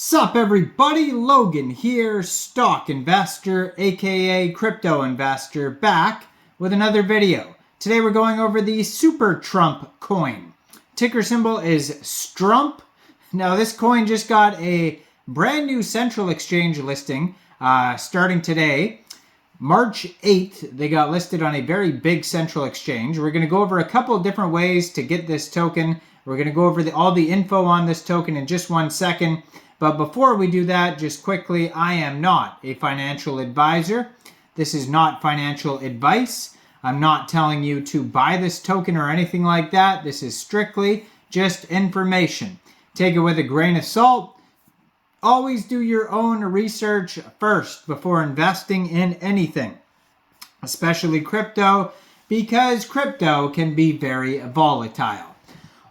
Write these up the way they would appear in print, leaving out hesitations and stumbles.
Sup everybody, Logan here, stock investor aka crypto investor, back with another video. Today we're going over the Super Trump coin. Ticker symbol is Strump. Now this coin just got a brand new central exchange listing starting today. March 8th, they got listed on a very big central exchange. We're going to go over a couple of different ways to get this token. We're going to go over all the info on this token in just 1 second. But before we do that, just quickly, I am not a financial advisor. This is not financial advice. I'm not telling you to buy this token or anything like that. This is strictly just information. Take it with a grain of salt. Always do your own research first before investing in anything, especially crypto, because crypto can be very volatile.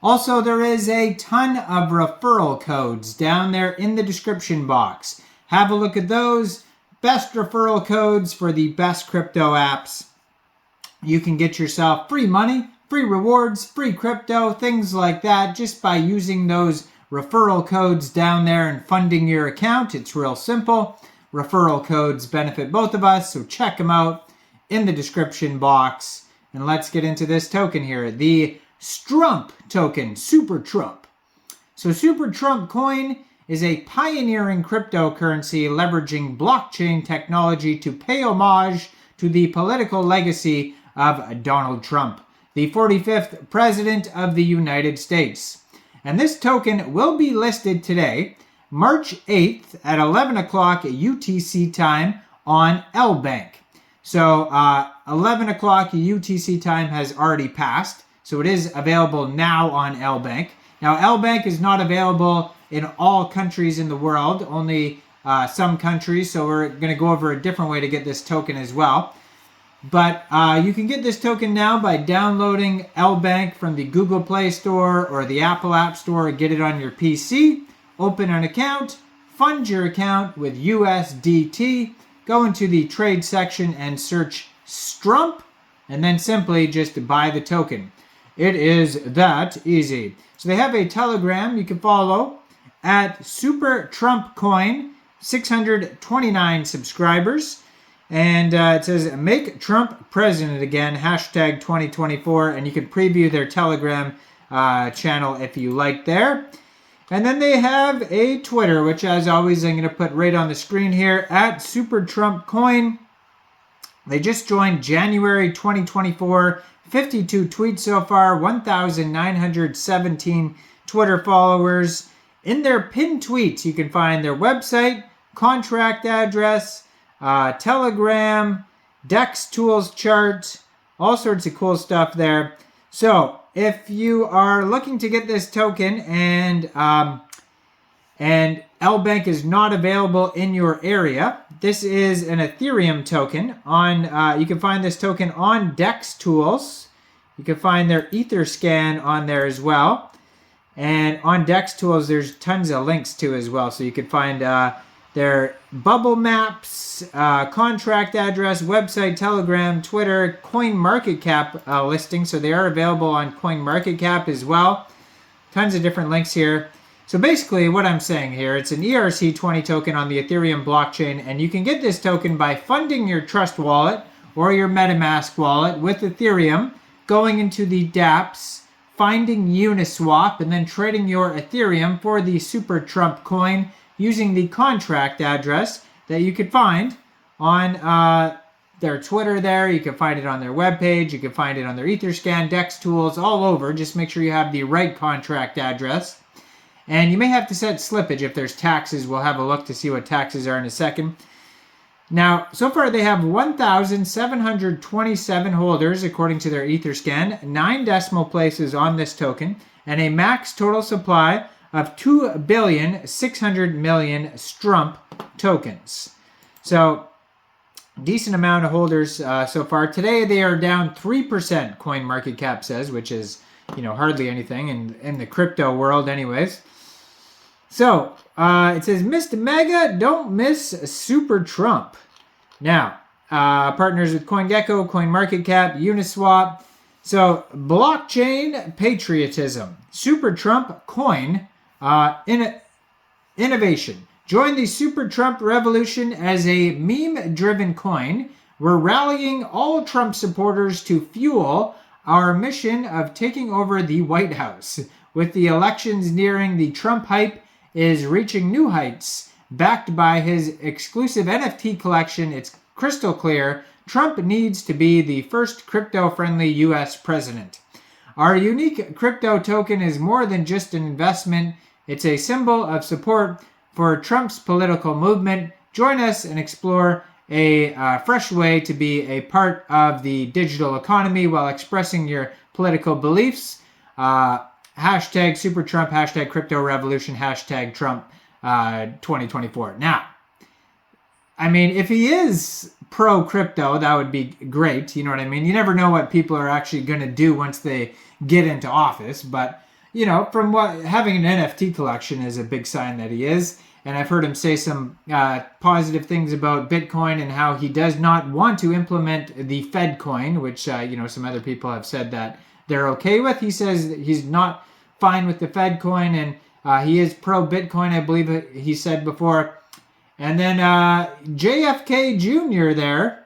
Also, there is a ton of referral codes down there in the description box. Have a look at those. Best referral codes for the best crypto apps. You can get yourself free money, free rewards, free crypto, things like that just by using those referral codes down there and funding your account. It's real simple. Referral codes benefit both of us, so check them out in the description box. And let's get into this token here. The Strump token, Super Trump. So Super Trump coin is a pioneering cryptocurrency leveraging blockchain technology to pay homage to the political legacy of Donald Trump, the 45th President of the United States. And this token will be listed today, March 8th at 11 o'clock UTC time on Lbank. So 11 o'clock UTC time has already passed. So it is available now on Lbank. Now, Lbank is not available in all countries in the world, only some countries. So we're going to go over a different way to get this token as well. But you can get this token now by downloading Lbank from the Google Play Store or the Apple App Store, or get it on your PC. Open an account, fund your account with USDT, go into the trade section and search Strump, and then simply just buy the token. It is that easy. So they have a Telegram you can follow at Super Trump Coin, 629 subscribers. And it says, make Trump president again, hashtag 2024. And you can preview their Telegram channel if you like there. And then they have a Twitter, which as always, I'm going to put right on the screen here, at Super Trump Coin. They just joined January 2024. 52 tweets so far, 1,917 Twitter followers. In their pinned tweets, you can find their website, contract address, Telegram, DEX tools chart, all sorts of cool stuff there. So if you are looking to get this token and Lbank is not available in your area, this is an Ethereum token. You can find this token on DEX tools. You can find their Etherscan on there as well. And on DEX tools, there's tons of links to as well. So you can find their bubble maps, contract address, website, Telegram, Twitter, CoinMarketCap listing. So they are available on CoinMarketCap as well. Tons of different links here. So basically what I'm saying here, it's an ERC20 token on the Ethereum blockchain, and you can get this token by funding your Trust wallet or your MetaMask wallet with Ethereum, going into the dApps, finding Uniswap, and then trading your Ethereum for the Super Trump coin using the contract address that you could find on their Twitter there. You can find it on their webpage. You can find it on their Etherscan, DEX tools, all over. Just make sure you have the right contract address. And you may have to set slippage if there's taxes. We'll have a look to see what taxes are in a second. Now, so far they have 1,727 holders according to their Etherscan, 9 decimal places on this token, and a max total supply of 2,600,000,000 Strump tokens. So, decent amount of holders so far. Today they are down 3%, CoinMarketCap says, which is, hardly anything in the crypto world anyways. So, it says, Mr. Maga, don't miss Super Trump. Now, partners with CoinGecko, CoinMarketCap, Uniswap. So, blockchain patriotism. Super Trump coin in innovation. Join the Super Trump revolution as a meme-driven coin. We're rallying all Trump supporters to fuel our mission of taking over the White House. With the elections nearing, the Trump hype is reaching new heights. Backed by his exclusive NFT collection, it's crystal clear Trump needs to be the first crypto-friendly U.S. president. Our unique crypto token is more than just an investment. It's a symbol of support for Trump's political movement. Join us and explore a fresh way to be a part of the digital economy while expressing your political beliefs. Hashtag Super Trump, hashtag Crypto Revolution, hashtag Trump 2024. Now, I mean, if he is pro-crypto, that would be great. You know what I mean? You never know what people are actually going to do once they get into office. But, you know, from what having an NFT collection is a big sign that he is. And I've heard him say some positive things about Bitcoin and how he does not want to implement the Fed coin, which, you know, some other people have said that they're okay with. He says that he's not fine with the Fed coin, and he is pro-Bitcoin, I believe he said before. And then JFK Jr. there,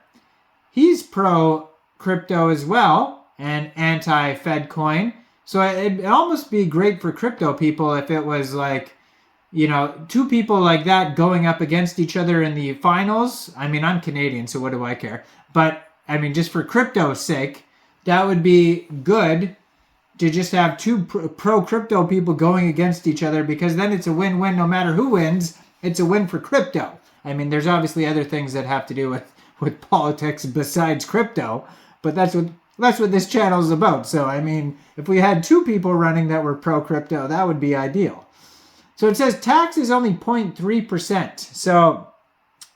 he's pro-crypto as well and anti-Fed coin. So it'd almost be great for crypto people if it was like, you know, two people like that going up against each other in the finals. I mean, I'm Canadian, so what do I care? But, I mean, just for crypto's sake, that would be good to just have two pro-crypto people going against each other, because then it's a win-win no matter who wins. It's a win for crypto. I mean, there's obviously other things that have to do with politics besides crypto, but that's what this channel is about. So, I mean, if we had two people running that were pro-crypto, that would be ideal. So it says tax is only 0.3%. So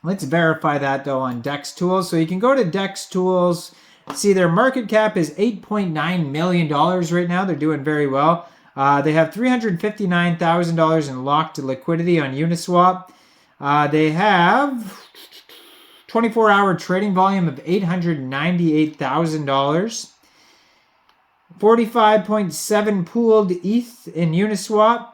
let's verify that, though, on DEX Tools. So you can go to DEX Tools. See, their market cap is $8.9 million right now. They're doing very well. They have $359,000 in locked liquidity on Uniswap. They have 24-hour trading volume of $898,000. 45.7 pooled ETH in Uniswap.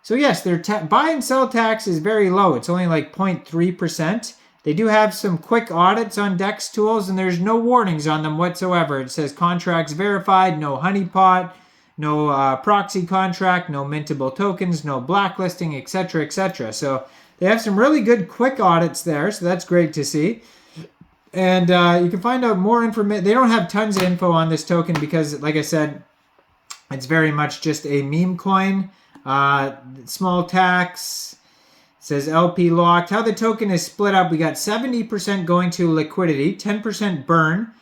So yes, their buy and sell tax is very low. It's only like 0.3%. They do have some quick audits on DEX Tools, and there's no warnings on them whatsoever. It says contracts verified, no honeypot, no proxy contract, no mintable tokens, no blacklisting, etc., etc. So they have some really good quick audits there, so that's great to see. And you can find out more information. They don't have tons of info on this token because, like I said, it's very much just a meme coin. Small tax, says LP locked. How the token is split up, we got 70% going to liquidity, 10% burn,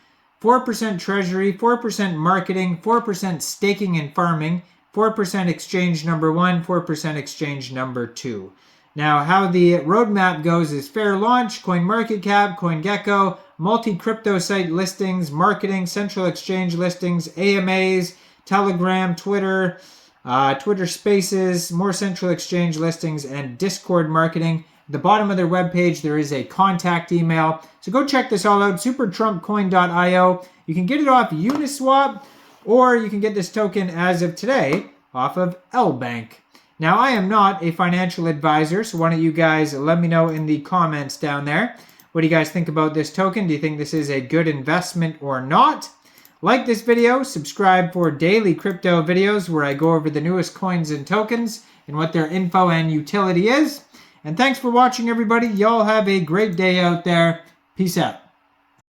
4% treasury, 4% marketing, 4% staking and farming, 4% exchange number 1, 4% exchange number 2. Now, how the roadmap goes is fair launch, CoinMarketCap, CoinGecko, multi-crypto site listings, marketing, central exchange listings, AMAs, Telegram, Twitter, Twitter Spaces, more central exchange listings, and Discord marketing. At the bottom of their webpage, there is a contact email. So go check this all out, supertrumpcoin.io. You can get it off Uniswap, or you can get this token as of today off of Lbank. Now, I am not a financial advisor, so why don't you guys let me know in the comments down there. What do you guys think about this token? Do you think this is a good investment or not? Like this video, subscribe for daily crypto videos where I go over the newest coins and tokens and what their info and utility is. And thanks for watching, everybody. Y'all have a great day out there. Peace out.